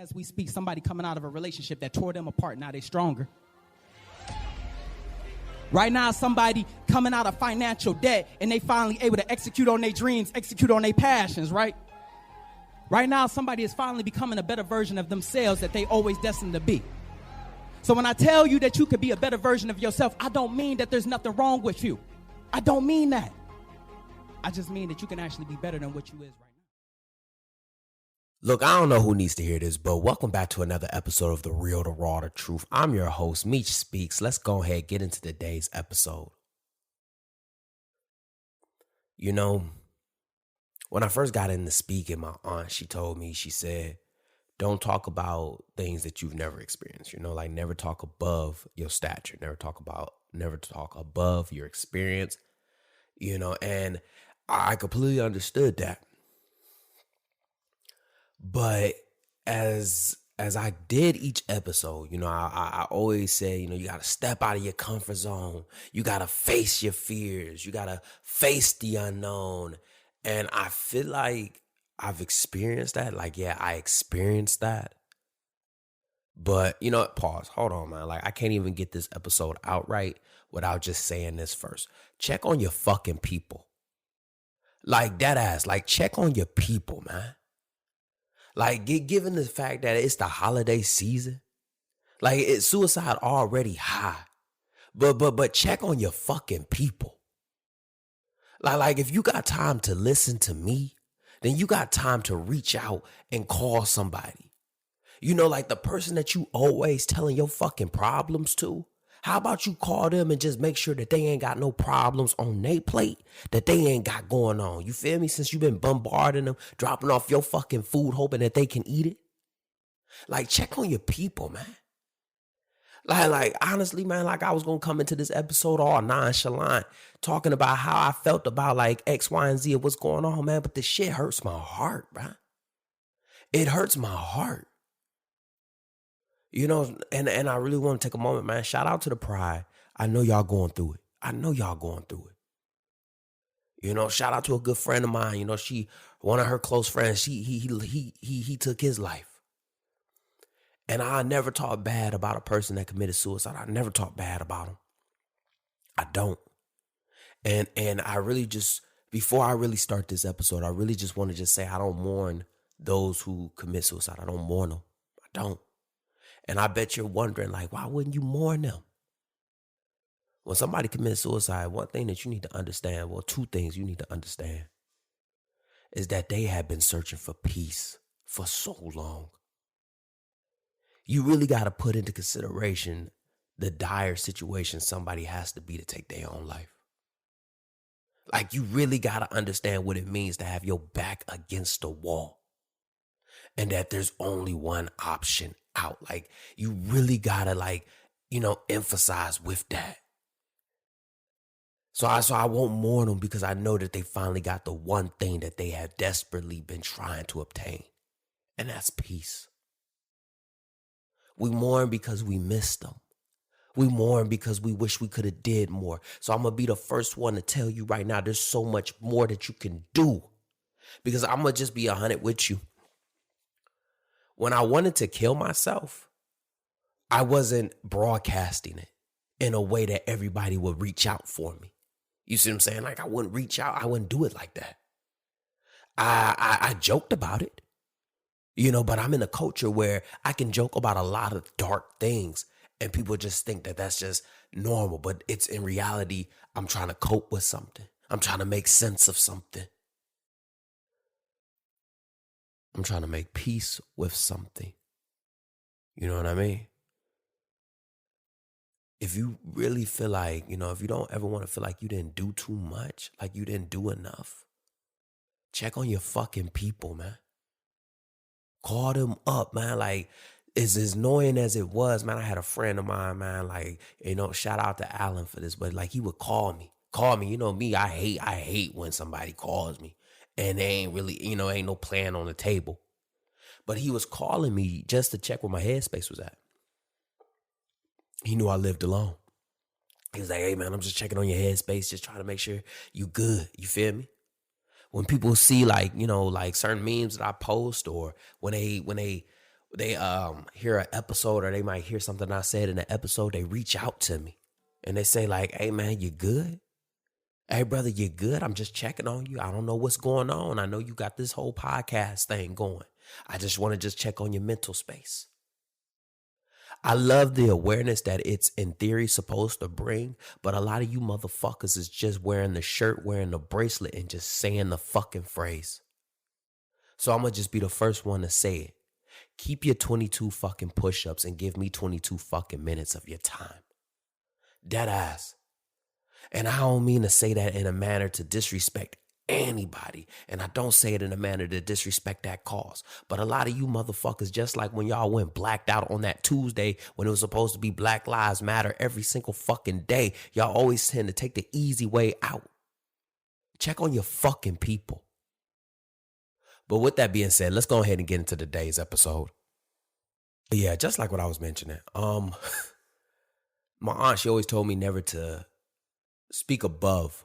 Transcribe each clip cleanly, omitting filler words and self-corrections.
as we speak, somebody coming out of a relationship that tore them apart. Now they're stronger. Right now, somebody coming out of financial debt and they finally able to execute on their dreams, execute on their passions, right? Right now, somebody is finally becoming a better version of themselves that they always destined to be. So when I tell you that you could be a better version of yourself, I don't mean that there's nothing wrong with you. I don't mean that. I just mean that you can actually be better than what you is right now. Look, I don't know who needs to hear this, but welcome back to another episode of The Real, The Raw, The Truth. I'm your host, Meech Speaks. Let's go ahead and get into today's episode. You know, when I first got into speaking, my aunt, she told me, she said, don't talk about things that you've never experienced. You know, like never talk above your stature, never talk above your experience, you know, and I completely understood that. But as I did each episode, you know, I always say, you know, you got to step out of your comfort zone. You got to face your fears. You got to face the unknown. And I feel like I've experienced that. Like, yeah, I experienced that. But, you know what? Pause. Hold on, man. Like, I can't even get this episode out right without just saying this first. Check on your fucking people. Like, that ass. Like, check on your people, man. Like, given the fact that it's the holiday season, like, it's suicide already high. But check on your fucking people. Like if you got time to listen to me, then you got time to reach out and call somebody. You know, like the person that you always telling your fucking problems to. How about you call them and just make sure that they ain't got no problems on their plate that they ain't got going on? You feel me? Since you've been bombarding them, dropping off your fucking food, hoping that they can eat it. Like, check on your people, man. Like honestly, man, like I was going to come into this episode all nonchalant, talking about how I felt about like X, Y, and Z of what's going on, man. But this shit hurts my heart, bro. It hurts my heart. You know, and I really want to take a moment, man. Shout out to the Pride. I know y'all going through it. You know, shout out to a good friend of mine. You know, one of her close friends, he took his life. And I never talk bad about a person that committed suicide. I never talk bad about them. I don't. And I really just, before I really start this episode, I really just want to just say I don't mourn those who commit suicide. I don't mourn them. I don't. And I bet you're wondering, like, why wouldn't you mourn them? When somebody commits suicide, one thing that you need to understand, well, two things you need to understand, is that they have been searching for peace for so long. You really got to put into consideration the dire situation somebody has to be to take their own life. Like, you really got to understand what it means to have your back against the wall and that there's only one option out. Like, you really got to, like, you know, emphasize with that. So I won't mourn them because I know that they finally got the one thing that they have desperately been trying to obtain, and that's peace. We mourn because we missed them. We mourn because we wish we could have did more. So I'm going to be the first one to tell you right now, there's so much more that you can do. Because I'm going to just be 100 with you. When I wanted to kill myself, I wasn't broadcasting it in a way that everybody would reach out for me. You see what I'm saying? Like, I wouldn't reach out. I wouldn't do it like that. I joked about it. You know, but I'm in a culture where I can joke about a lot of dark things and people just think that that's just normal. But it's in reality, I'm trying to cope with something. I'm trying to make sense of something. I'm trying to make peace with something. You know what I mean? If you really feel like, you know, if you don't ever want to feel like you didn't do too much, like you didn't do enough, check on your fucking people, man. Call them up, man. Like, as annoying as it was, man, I had a friend of mine, man, like, you know, shout out to Alan for this, but like he would call me. You know me, I hate when somebody calls me and they ain't really, you know, ain't no plan on the table. But he was calling me just to check where my headspace was at. He knew I lived alone. He was like, hey, man, I'm just checking on your headspace, just trying to make sure you good. You feel me? When people see, like, you know, like certain memes that I post, or when they they hear an episode, or they might hear something I said in an episode, they reach out to me and they say like, hey man, you good? Hey brother, you good? I'm just checking on you. I don't know what's going on. I know you got this whole podcast thing going. I just want to just check on your mental space. I love the awareness that it's in theory supposed to bring, but a lot of you motherfuckers is just wearing the shirt, wearing the bracelet, and just saying the fucking phrase. So I'm going to just be the first one to say it. Keep your 22 fucking push-ups and give me 22 fucking minutes of your time. Dead ass. And I don't mean to say that in a manner to disrespect anybody. And I don't say it in a manner to disrespect that cause. But a lot of you motherfuckers, just like when y'all went blacked out on that Tuesday when it was supposed to be Black Lives Matter every single fucking day, y'all always tend to take the easy way out. Check on your fucking people. But with that being said, let's go ahead and get into today's episode. Yeah, just like what I was mentioning. My aunt, she always told me never to speak above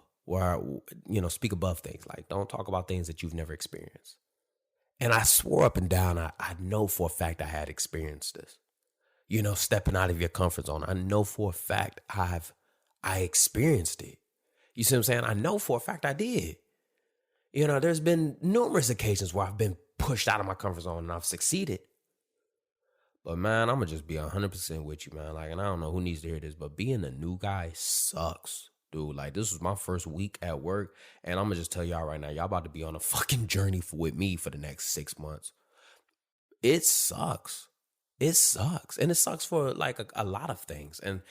speak above things. Like, don't talk about things that you've never experienced. And I swore up and down, I know for a fact I had experienced this. Stepping out of your comfort zone. I know for a fact I experienced it. You see what I'm saying? I know for a fact I did. There's been numerous occasions where I've been pushed out of my comfort zone and I've succeeded. But man, I'm going to just be 100% with you, man. Like, and I don't know who needs to hear this, but being a new guy sucks. Dude, like, this was my first week at work, and I'm going to just tell y'all right now, y'all about to be on a fucking journey with me for the next 6 months. It sucks. It sucks. And it sucks for, like, a lot of things. And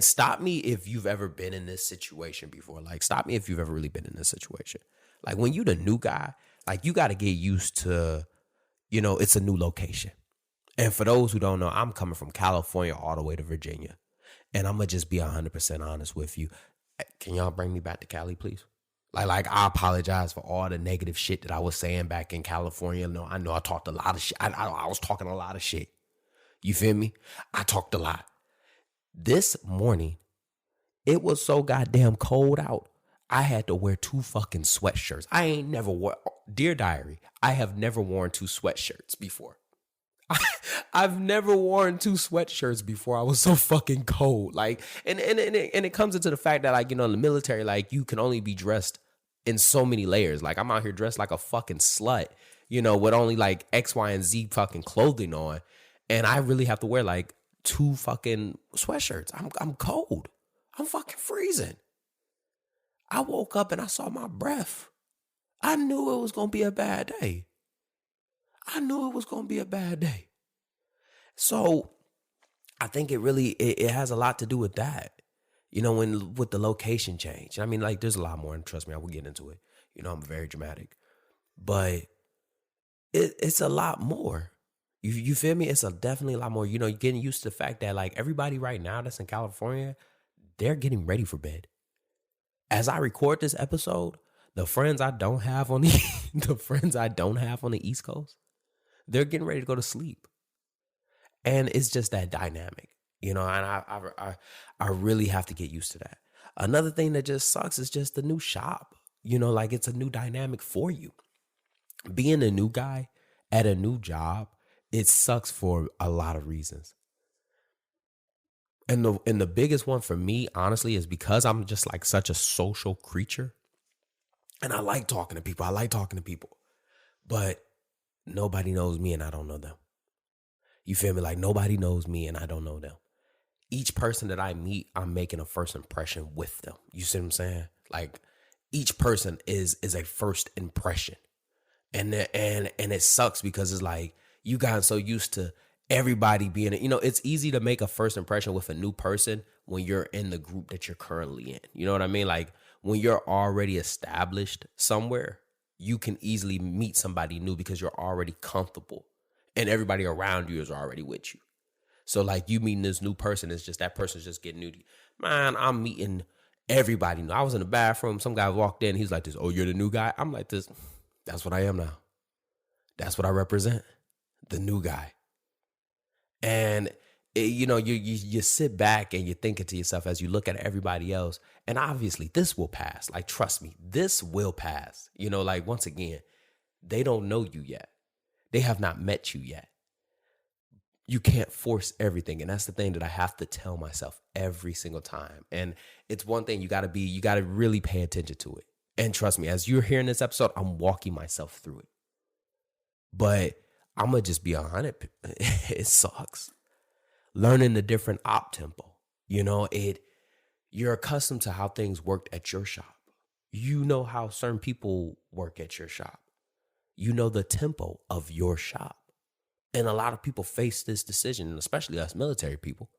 stop me if you've ever been in this situation before. Like, stop me if you've ever really been in this situation. Like, when you the new guy, like, you got to get used to, it's a new location. And for those who don't know, I'm coming from California all the way to Virginia. And I'm going to just be 100% honest with you. Can y'all bring me back to Cali, please? Like I apologize for all the negative shit that I was saying back in California. No, I know I talked a lot of shit. I was talking a lot of shit. You feel me? I talked a lot. This morning, it was so goddamn cold out. I had to wear 2 fucking sweatshirts. I ain't never wore, Dear Diary, I have never worn 2 sweatshirts before. I've never worn 2 sweatshirts before. I was so fucking cold. Like, and it comes into the fact that, like, in the military, like, you can only be dressed in so many layers. Like, I'm out here dressed like a fucking slut, with only like X, Y, and Z fucking clothing on. And I really have to wear like 2 fucking sweatshirts. I'm cold. I'm fucking freezing. I woke up and I saw my breath. I knew it was going to be a bad day. So I think it has a lot to do with that, with the location change. I mean, like, there's a lot more, and trust me, I will get into it. I'm very dramatic, but it's a lot more. You feel me? It's definitely a lot more. You're getting used to the fact that, like, everybody right now that's in California, they're getting ready for bed. As I record this episode, the friends I don't have on the East Coast, they're getting ready to go to sleep. And it's just that dynamic, and I really have to get used to that. Another thing that just sucks is just the new shop, like, it's a new dynamic for you. Being a new guy at a new job, it sucks for a lot of reasons. And the biggest one for me, honestly, is because I'm just like such a social creature. And I like talking to people. But nobody knows me and I don't know them. You feel me? Like, nobody knows me and I don't know them. Each person that I meet, I'm making a first impression with them. You see what I'm saying? Like, each person is a first impression. And it sucks because it's like, you got so used to everybody being, it's easy to make a first impression with a new person when you're in the group that you're currently in. You know what I mean? Like, when you're already established somewhere, you can easily meet somebody new because you're already comfortable and everybody around you is already with you. So, like, you meeting this new person, it's just that person's just getting new to you. Man, I'm meeting everybody new. I was in the bathroom. Some guy walked in. He's like this, oh, you're the new guy? I'm like this. That's what I am now. That's what I represent. The new guy. And, you sit back and you're thinking to yourself as you look at everybody else. And obviously this will pass. Like, trust me, this will pass. Like, once again, they don't know you yet. They have not met you yet. You can't force everything. And that's the thing that I have to tell myself every single time. And it's one thing you got to really pay attention to it. And trust me, as you're hearing this episode, I'm walking myself through it. But I'm going to just be 100. It sucks. Learning the different op tempo. You're accustomed to how things worked at your shop. You know how certain people work at your shop. You know the tempo of your shop. And a lot of people face this decision, and especially us military people.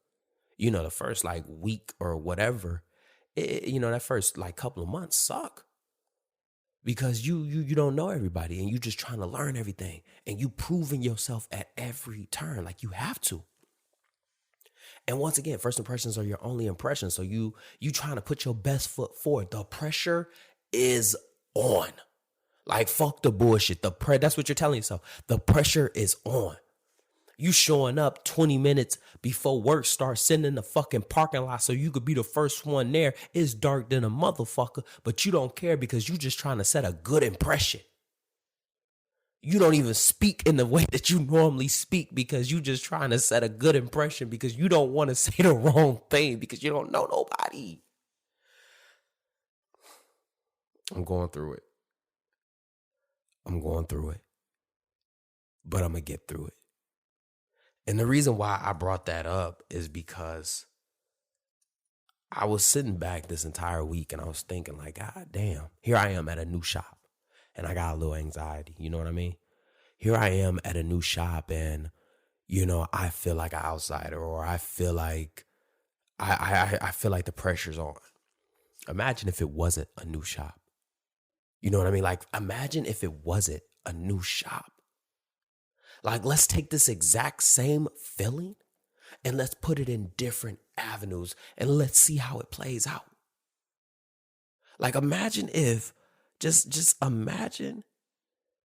The first week or whatever, that first couple of months suck. Because you don't know everybody and you just trying to learn everything. And you proving yourself at every turn like you have to. And once again, first impressions are your only impressions. So you trying to put your best foot forward. The pressure is on. Fuck the bullshit. That's what you're telling yourself. The pressure is on. You showing up 20 minutes before work starts, sitting in the fucking parking lot so you could be the first one there. It's dark than a motherfucker, but you don't care because you just trying to set a good impression. You don't even speak in the way that you normally speak because you just trying to set a good impression because you don't want to say the wrong thing because you don't know nobody. I'm going through it. But I'm going to get through it. And the reason why I brought that up is because I was sitting back this entire week and I was thinking God damn, here I am at a new shop and I got a little anxiety. You know what I mean? Here I am at a new shop and, I feel like an outsider or I feel like I feel like the pressure's on. Imagine if it wasn't a new shop. You know what I mean? Imagine if it wasn't a new shop. Let's take this exact same feeling and let's put it in different avenues and let's see how it plays out. Imagine if, just imagine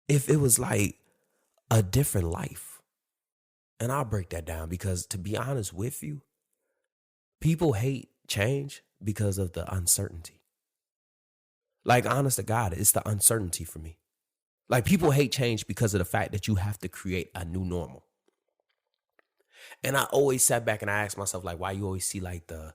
if it was a different life. And I'll break that down because to be honest with you, people hate change because of the uncertainty. Honest to God, it's the uncertainty for me. People hate change because of the fact that you have to create a new normal. And I always sat back and I asked myself, why you always see the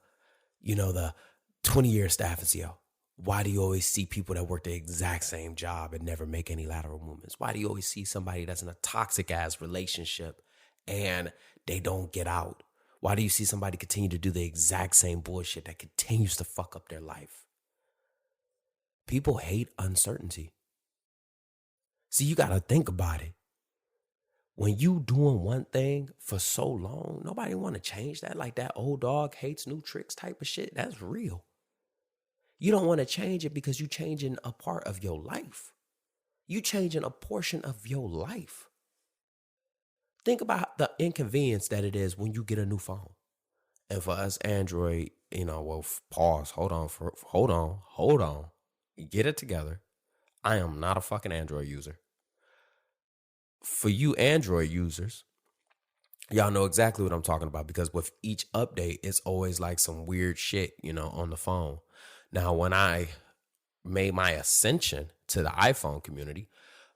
20-year staff and CEO? Why do you always see people that work the exact same job and never make any lateral movements? Why do you always see somebody that's in a toxic ass relationship and they don't get out? Why do you see somebody continue to do the exact same bullshit that continues to fuck up their life? People hate uncertainty. See, you got to think about it. When you doing one thing for so long, nobody want to change that. That old dog hates new tricks type of shit. That's real. You don't want to change it because you changing a part of your life. You changing a portion of your life. Think about the inconvenience that it is when you get a new phone. And for us Android, pause, hold on. Get it together. I am not a fucking Android user. For you Android users, y'all know exactly what I'm talking about because with each update, it's always some weird shit, on the phone. Now, when I made my ascension to the iPhone community,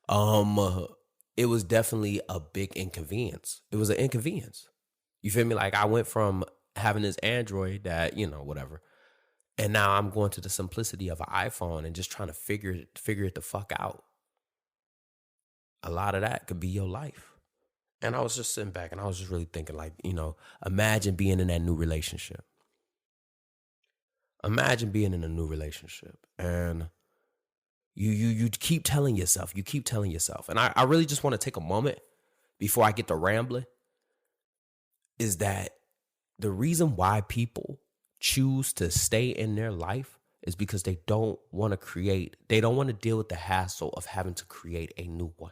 it was definitely a big inconvenience. It was an inconvenience. You feel me? I went from having this Android that, whatever. And now I'm going to the simplicity of an iPhone and just trying to figure it the fuck out. A lot of that could be your life. And I was just sitting back and I was just really thinking imagine being in that new relationship. Imagine being in a new relationship and you keep telling yourself, and I really just want to take a moment before I get to rambling is that the reason why people choose to stay in their life is because they don't want to deal with the hassle of having to create a new one.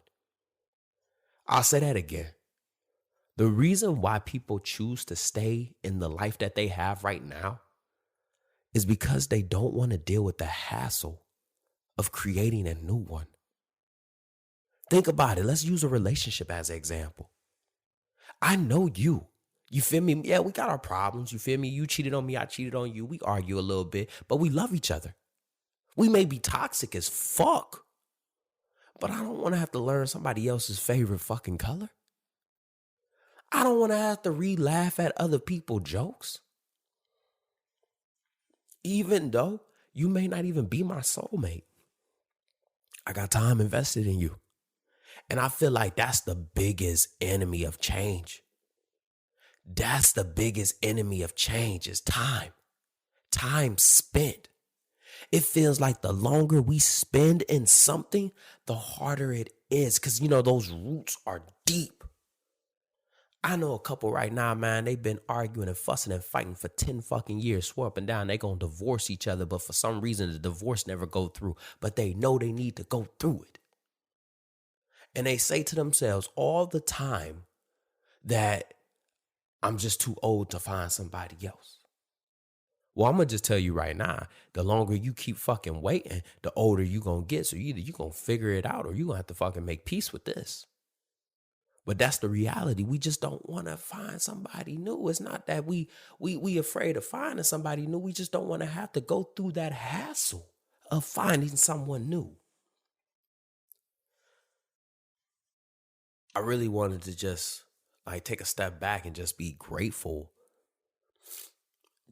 I'll say that again. The reason why people choose to stay in the life that they have right now is because they don't want to deal with the hassle of creating a new one. Think about it. Let's use a relationship as an example. I know you. You feel me? Yeah, we got our problems. You feel me? You cheated on me. I cheated on you. We argue a little bit, but we love each other. We may be toxic as fuck, but I don't want to have to learn somebody else's favorite fucking color. I don't want to have to re-laugh at other people's jokes. Even though you may not even be my soulmate. I got time invested in you. And I feel like that's the biggest enemy of change. That's the biggest enemy of change is time. Time spent. It feels like the longer we spend in something, the harder it is. Because, those roots are deep. I know a couple right now, man, they've been arguing and fussing and fighting for 10 fucking years, swore up and down they going to divorce each other. But for some reason, the divorce never go through. But they know they need to go through it. And they say to themselves all the time that I'm just too old to find somebody else. Well, I'm going to just tell you right now, the longer you keep fucking waiting, the older you going to get. So either you going to figure it out or you going to have to fucking make peace with this. But that's the reality. We just don't want to find somebody new. It's not that we afraid of finding somebody new. We just don't want to have to go through that hassle of finding someone new. I really wanted to just take a step back and just be grateful.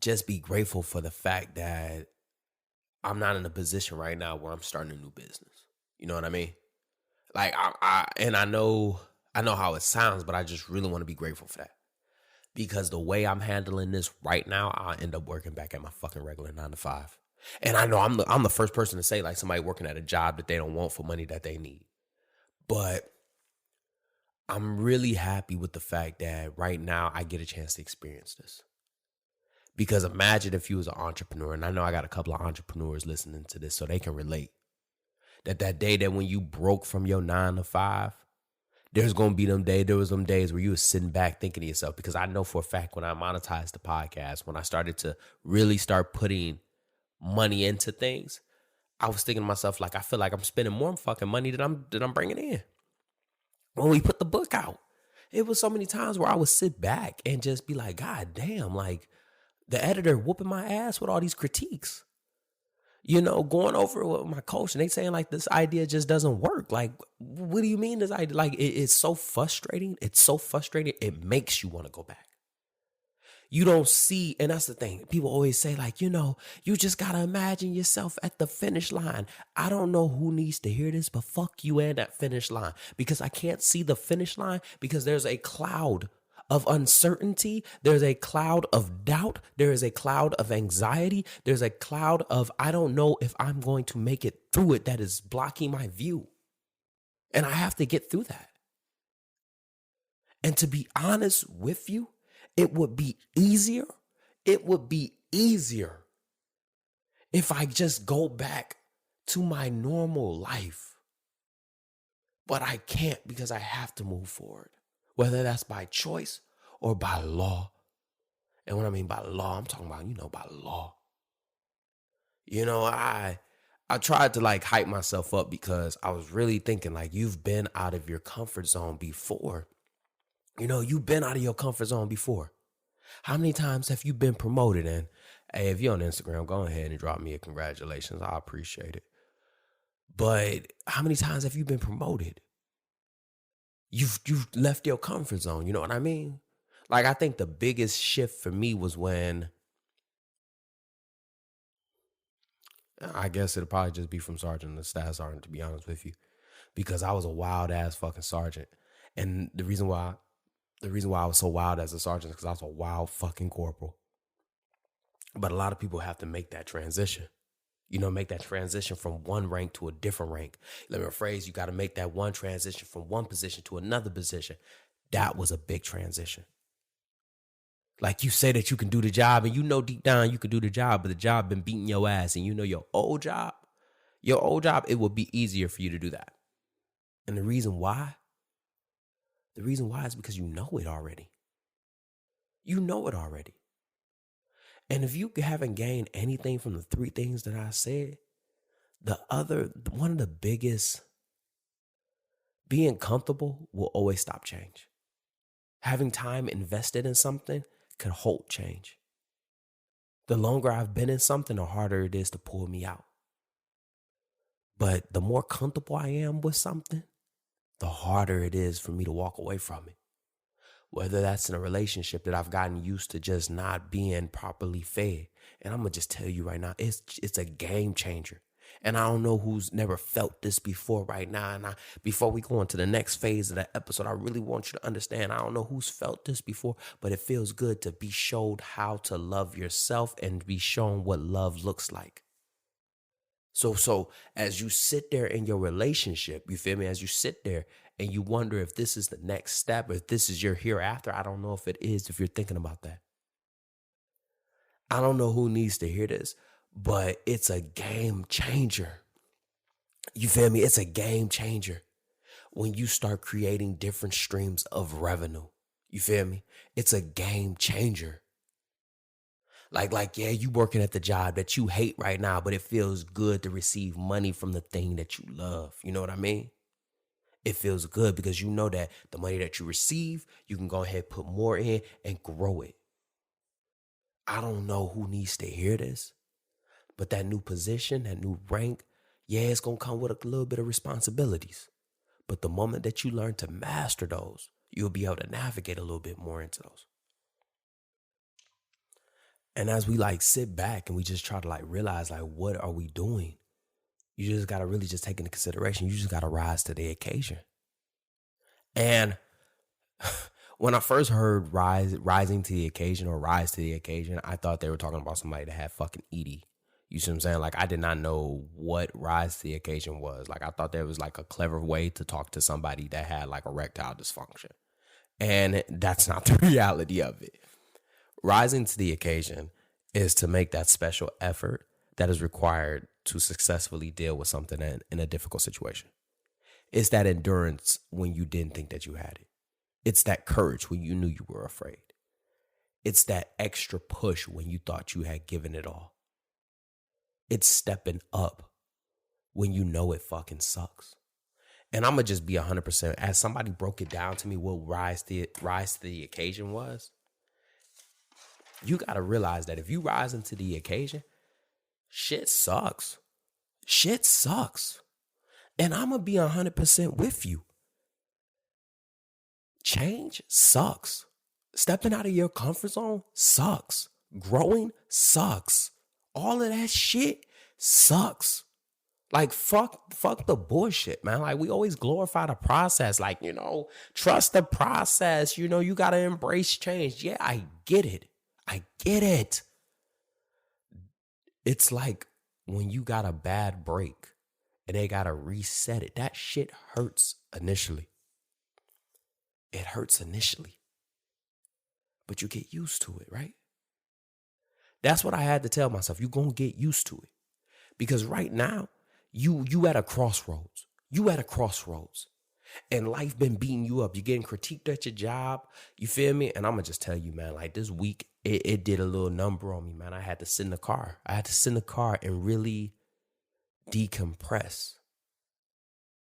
Just be grateful for the fact that I'm not in a position right now where I'm starting a new business. You know what I mean? I know how it sounds, but I just really want to be grateful for that. Because the way I'm handling this right now, I'll end up working back at my fucking regular 9 to 5. And I know I'm the first person to say somebody working at a job that they don't want for money that they need. But I'm really happy with the fact that right now I get a chance to experience this. Because imagine if you was an entrepreneur, and I know I got a couple of entrepreneurs listening to this so they can relate. That day that when you broke from your 9 to 5, there's going to be there was them days where you was sitting back thinking to yourself, because I know for a fact when I monetized the podcast, when I started to really start putting money into things, I was thinking to myself, I feel like I'm spending more fucking money than I'm bringing in. When we put the book out, it was so many times where I would sit back and just be like, God damn, the editor whooping my ass with all these critiques. Going over it with my coach and they saying this idea just doesn't work. What do you mean this idea? It's so frustrating. It's so frustrating. It makes you want to go back. You don't see, and that's the thing. People always say you just got to imagine yourself at the finish line. I don't know who needs to hear this, but fuck you and that finish line, because I can't see the finish line because there's a cloud of uncertainty. There's a cloud of doubt. There is a cloud of anxiety. There's a cloud of, I don't know if I'm going to make it through it, that is blocking my view. And I have to get through that. And to be honest with you, it would be easier. It would be easier if I just go back to my normal life. But I can't, because I have to move forward. Whether that's by choice or by law. And what I mean by law, I'm talking about, by law. I tried to hype myself up because I was really thinking you've been out of your comfort zone before. You've been out of your comfort zone before. How many times have you been promoted? And hey, if you're on Instagram, go ahead and drop me a congratulations. I appreciate it. But how many times have you been promoted? You've left your comfort zone. You know what I mean? I think the biggest shift for me was when, I guess it'll probably just be from sergeant to staff sergeant, to be honest with you, because I was a wild ass fucking sergeant. And the reason why I was so wild as a sergeant is because I was a wild fucking corporal. But a lot of people have to make that transition. Make that transition from one rank to a different rank. Let me rephrase, you got to make that one transition from one position to another position. That was a big transition. You say that you can do the job and deep down you can do the job, but the job been beating your ass and your old job, it would be easier for you to do that. And the reason why is because you know it already. You know it already. And if you haven't gained anything from the 3 things that I said, one of the biggest, being comfortable will always stop change. Having time invested in something can halt change. The longer I've been in something, the harder it is to pull me out. But the more comfortable I am with something, the harder it is for me to walk away from it. Whether that's in a relationship that I've gotten used to just not being properly fed. And I'm going to just tell you right now, it's a game changer. And I don't know who's never felt this before right now. And before we go into the next phase of that episode, I really want you to understand, I don't know who's felt this before, but it feels good to be showed how to love yourself and be shown what love looks like. So as you sit there in your relationship, you feel me? As you sit there and you wonder if this is the next step, if this is your hereafter, I don't know if it is, if you're thinking about that. I don't know who needs to hear this, but it's a game changer. You feel me? It's a game changer when you start creating different streams of revenue. You feel me? It's a game changer. Like, yeah, you working at the job that you hate right now, but it feels good to receive money from the thing that you love. You know what I mean? It feels good because you know that the money that you receive, you can go ahead, put more in and grow it. I don't know who needs to hear this, but that new position, that new rank, yeah, it's going to come with a little bit of responsibilities. But the moment that you learn to master those, you'll be able to navigate a little bit more into those. And as we sit back and we just try to realize what are we doing? You just got to really just take into consideration. You just got to rise to the occasion. And when I first heard rising to the occasion or rise to the occasion, I thought they were talking about somebody that had fucking ED. You see what I'm saying? I did not know what rise to the occasion was. I thought there was a clever way to talk to somebody that had erectile dysfunction. And that's not the reality of it. Rising to the occasion is to make that special effort that is required to successfully deal with something in a difficult situation. It's that endurance when you didn't think that you had it. It's that courage when you knew you were afraid. It's that extra push when you thought you had given it all. It's stepping up when you know it fucking sucks. And I'm going to just be 100%. As somebody broke it down to me what rise to the occasion was, you got to realize that if you rise into the occasion, shit sucks. Shit sucks. And I'm going to be 100% with you. Change sucks. Stepping out of your comfort zone sucks. Growing sucks. All of that shit sucks. Fuck the bullshit, man. We always glorify the process. Trust the process. You got to embrace change. Yeah, I get it. I get it. It's like when you got a bad break and they got to reset it. That shit hurts initially. It hurts initially. But you get used to it, right? That's what I had to tell myself. You're going to get used to it. Because right now, you at a crossroads. You at a crossroads. And life been beating you up. You're getting critiqued at your job. You feel me? And I'm going to just tell you, man, this week, it did a little number on me, man. I had to sit in the car. And really decompress.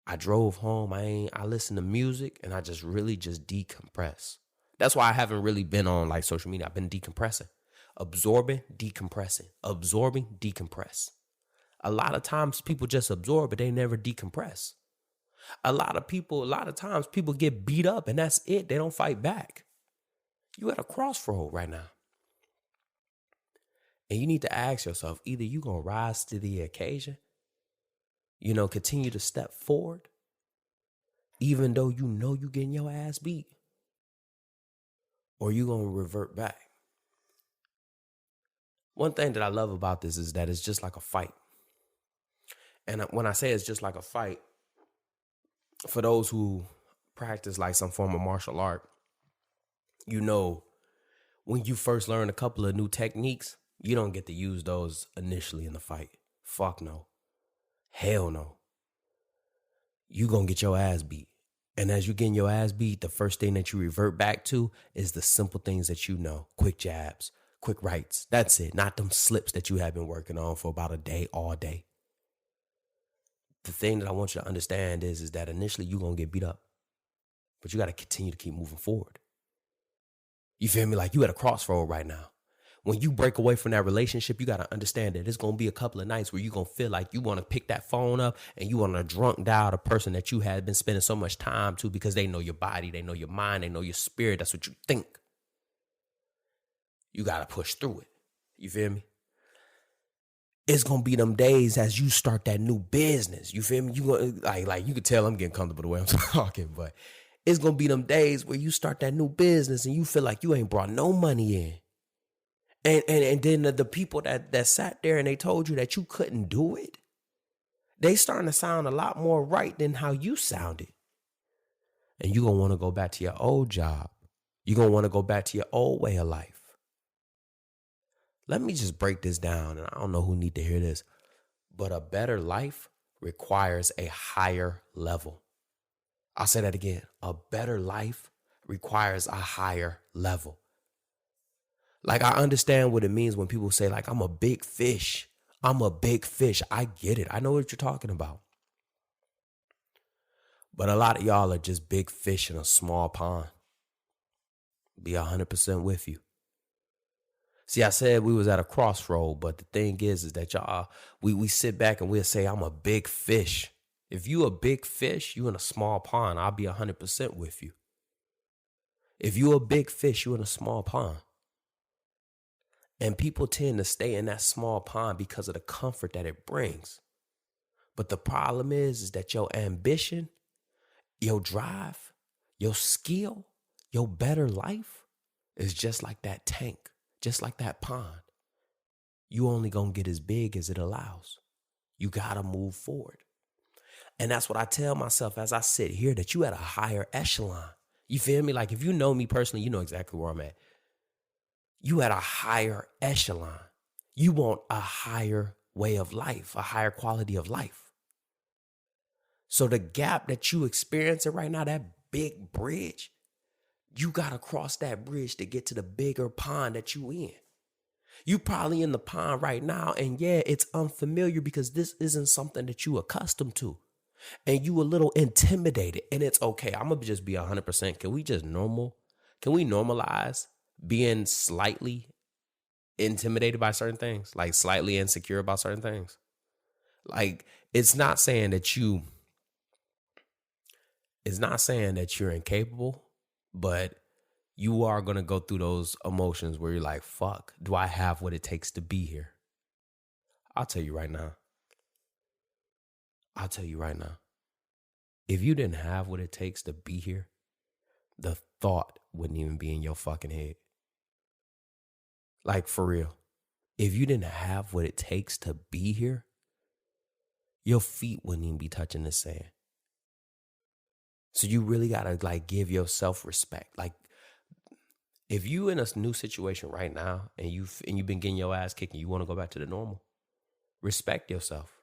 I drove home. I listened to music and I just really just decompress. That's why I haven't really been on social media. I've been decompressing. Absorbing, decompressing. Absorbing, decompress. A lot of times people just absorb, but they never decompress. A lot of times people get beat up and that's it. They don't fight back. You at a crossroad right now. And you need to ask yourself, either you going to rise to the occasion, continue to step forward, even though you getting your ass beat, or you going to revert back. One thing that I love about this is that it's just like a fight. And when I say it's just like a fight, for those who practice some form of martial art, when you first learn a couple of new techniques, you don't get to use those initially in the fight. Fuck no. Hell no. You gonna get your ass beat. And as you're getting your ass beat, the first thing that you revert back to is the simple things that you know. Quick jabs, quick rights. That's it. Not them slips that you have been working on for about a day, all day. The thing that I want you to understand is that initially you're going to get beat up. But you got to continue to keep moving forward. You feel me? You at a crossroad right now. When you break away from that relationship, you got to understand that it's going to be a couple of nights where you're going to feel like you want to pick that phone up and you want to drunk dial the person that you had been spending so much time to, because they know your body, they know your mind, they know your spirit. That's what you think. You got to push through it. You feel me? It's going to be them days as you start that new business. You feel me? You gonna, like you could tell I'm getting comfortable the way I'm talking, but it's going to be them days where you start that new business and you feel like you ain't brought no money in. And then the people that sat there and they told you that you couldn't do it, they starting to sound a lot more right than how you sounded. And you're going to want to go back to your old job. You're going to want to go back to your old way of life. Let me just break this down, and I don't know who need to hear this, but a better life requires a higher level. I'll say that again. A better life requires a higher level. Like, I understand what it means when people say, like, I'm a big fish. I'm a big fish. I get it. I know what you're talking about. But a lot of y'all are just big fish in a small pond. Be 100% with you. See, I said we was at a crossroad, but the thing is that y'all, we sit back and we'll say, I'm a big fish. If you a big fish, you in a small pond, I'll be 100% with you. If you a big fish, you in a small pond. And people tend to stay in that small pond because of the comfort that it brings. But the problem is that your ambition, your drive, your skill, your better life is just like that tank, just like that pond. You only gonna get as big as it allows. You gotta move forward. And that's what I tell myself as I sit here, that you at a higher echelon. You feel me? Like, if you know me personally, you know exactly where I'm at. You at a higher echelon. You want a higher way of life, a higher quality of life. So the gap that you experiencing right now, that big bridge, you got to cross that bridge to get to the bigger pond that you in. You probably in the pond right now, and yeah, it's unfamiliar because this isn't something that you accustomed to. And you a little intimidated, and it's okay. I'm going to just be 100%. Can we normalize being slightly intimidated by certain things, like slightly insecure about certain things? Like, it's not saying that you're incapable, but you are going to go through those emotions where you're like, fuck, do I have what it takes to be here? I'll tell you right now. If you didn't have what it takes to be here, the thought wouldn't even be in your fucking head. Like, for real. If you didn't have what it takes to be here, your feet wouldn't even be touching the sand. So you really got to, like, give yourself respect. Like, if you in a new situation right now and you've been getting your ass kicked and you want to go back to the normal, respect yourself.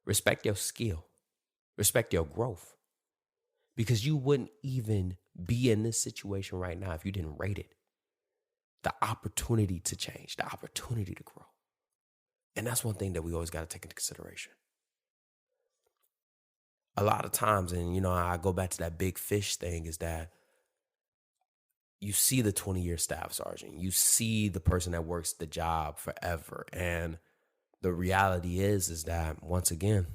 Respect your skill. Respect your growth. Because you wouldn't even be in this situation right now if you didn't rate it. The opportunity to change, the opportunity to grow. And that's one thing that we always got to take into consideration. A lot of times, and I go back to that big fish thing, is that you see the 20-year staff sergeant, you see the person that works the job forever. And the reality is that, once again,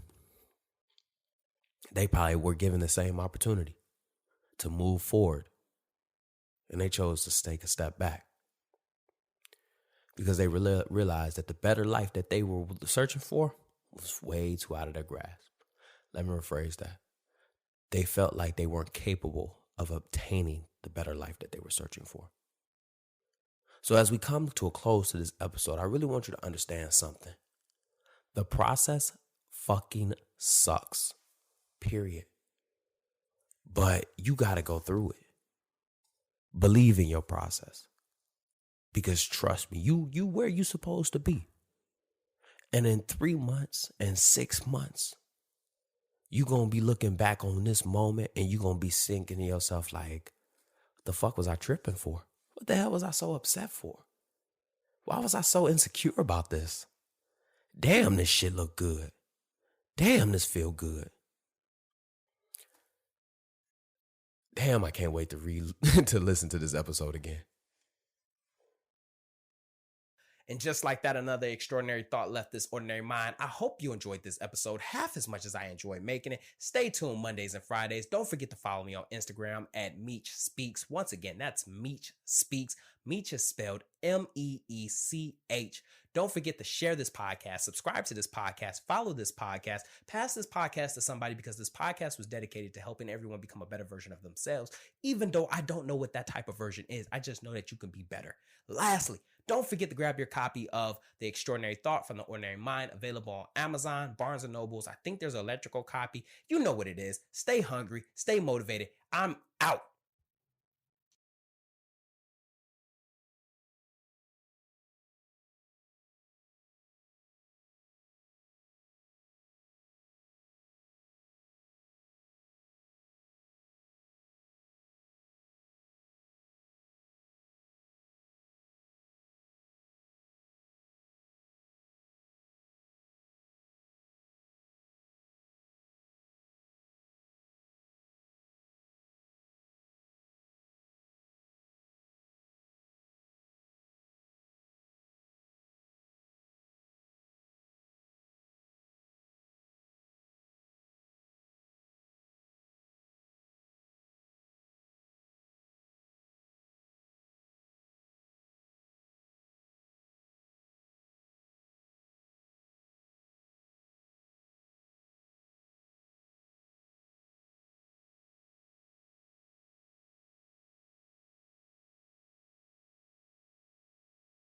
they probably were given the same opportunity to move forward. And they chose to take a step back. Because they realized that the better life that they were searching for was way too out of their grasp. Let me rephrase that. They felt like they weren't capable of obtaining the better life that they were searching for. So as we come to a close to this episode, I really want you to understand something. The process fucking sucks. Period. But you got to go through it. Believe in your process. Because trust me, you where you supposed to be. And in 3 months and 6 months, you going to be looking back on this moment and you going to be thinking to yourself like, what the fuck was I tripping for? What the hell was I so upset for? Why was I so insecure about this? Damn, this shit look good. Damn, this feel good. Damn, I can't wait to listen to this episode again. And just like that, another extraordinary thought left this ordinary mind. I hope you enjoyed this episode half as much as I enjoyed making it. Stay tuned Mondays and Fridays. Don't forget to follow me on Instagram at Meech Speaks. Once again, that's Meech Speaks. Meech is spelled Meech. Don't forget to share this podcast, subscribe to this podcast, follow this podcast, pass this podcast to somebody, because this podcast was dedicated to helping everyone become a better version of themselves, even though I don't know what that type of version is. I just know that you can be better. Lastly, don't forget to grab your copy of The Extraordinary Thought from the Ordinary Mind, available on Amazon, Barnes & Nobles. I think there's an electrical copy. You know what it is. Stay hungry, stay motivated. I'm out.